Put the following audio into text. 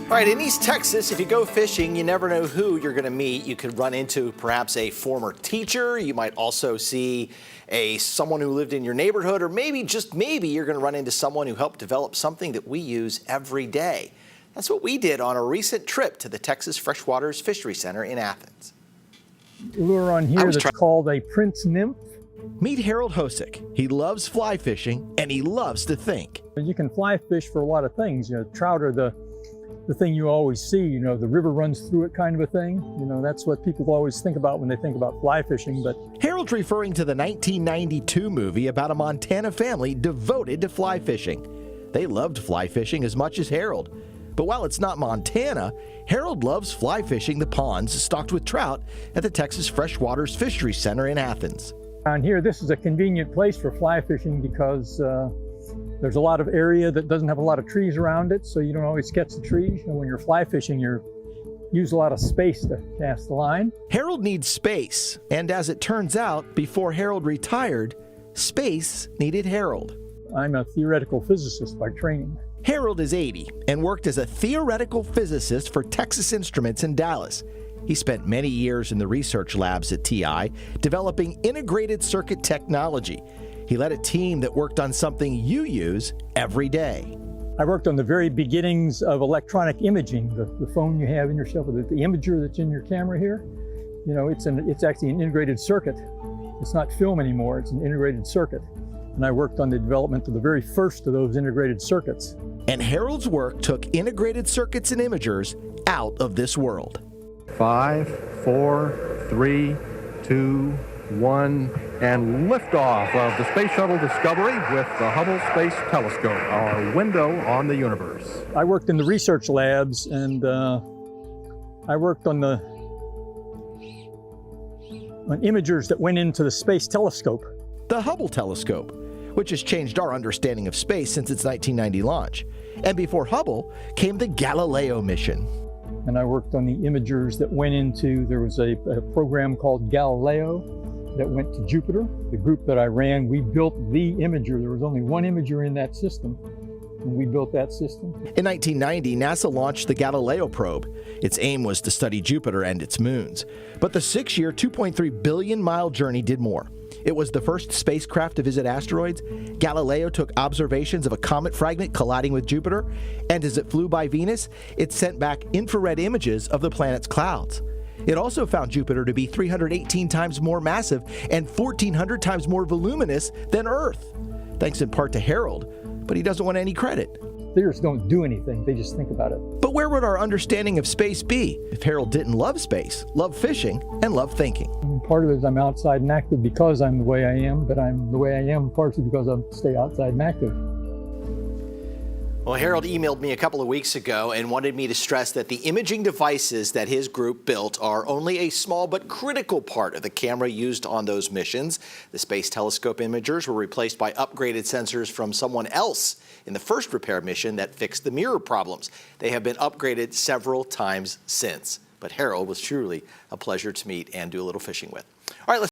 All right, in East Texas, if you go fishing, you never know who you're going to meet. You could run into perhaps a former teacher. You might also see someone who lived in your neighborhood, or maybe, just maybe, you're going to run into someone who helped develop something that we use every day. That's what we did on a recent trip to the Texas Freshwaters Fishery Center in Athens. Lure on here that's called a prince nymph. Meet Harold Hosick. He loves fly fishing, and he loves to think. You can fly fish for a lot of things. You know, trout are the thing you always see, you know, the river runs through it kind of a thing. You know, that's what people always think about when they think about fly fishing. But Harold's referring to the 1992 movie about a Montana family devoted to fly fishing. They loved fly fishing as much as Harold. But while it's not Montana, Harold loves fly fishing the ponds stocked with trout at the Texas Freshwaters Fishery Center in Athens. Down here, this is a convenient place for fly fishing because there's a lot of area that doesn't have a lot of trees around it, so you don't always catch the trees. And when you're fly fishing, you use a lot of space to cast the line. Harold needs space, and as it turns out, before Harold retired, space needed Harold. I'm a theoretical physicist by training. Harold is 80 and worked as a theoretical physicist for Texas Instruments in Dallas. He spent many years in the research labs at TI developing integrated circuit technology. He led a team that worked on something you use every day. I worked on the very beginnings of electronic imaging, the phone you have in yourself, the imager that's in your camera here. You know, it's actually an integrated circuit. It's not film anymore, it's an integrated circuit. And I worked on the development of the very first of those integrated circuits. And Harold's work took integrated circuits and imagers out of this world. 5, 4, 3, 2, 1, and liftoff of the Space Shuttle Discovery with the Hubble Space Telescope, our window on the universe. I worked in the research labs, and I worked on imagers that went into the space telescope. The Hubble telescope, which has changed our understanding of space since its 1990 launch. And before Hubble came the Galileo mission. And I worked on the imagers that went into, there was a program called Galileo that went to Jupiter. The group that I ran, we built the imager. There was only one imager in that system, and we built that system. In 1990, NASA launched the Galileo probe. Its aim was to study Jupiter and its moons. But the 6-year, 2.3 billion mile journey did more. It was the first spacecraft to visit asteroids. Galileo took observations of a comet fragment colliding with Jupiter, and as it flew by Venus, it sent back infrared images of the planet's clouds. It also found Jupiter to be 318 times more massive and 1,400 times more voluminous than Earth, thanks in part to Harold, but he doesn't want any credit. Theorists don't do anything, they just think about it. But where would our understanding of space be if Harold didn't love space, love fishing, and love thinking? And part of it is I'm outside and active because I'm the way I am, but I'm the way I am partially because I stay outside and active. Well, Harold emailed me a couple of weeks ago and wanted me to stress that the imaging devices that his group built are only a small but critical part of the camera used on those missions. The Space Telescope imagers were replaced by upgraded sensors from someone else in the first repair mission that fixed the mirror problems. They have been upgraded several times since. But Harold was truly a pleasure to meet and do a little fishing with. All right, let's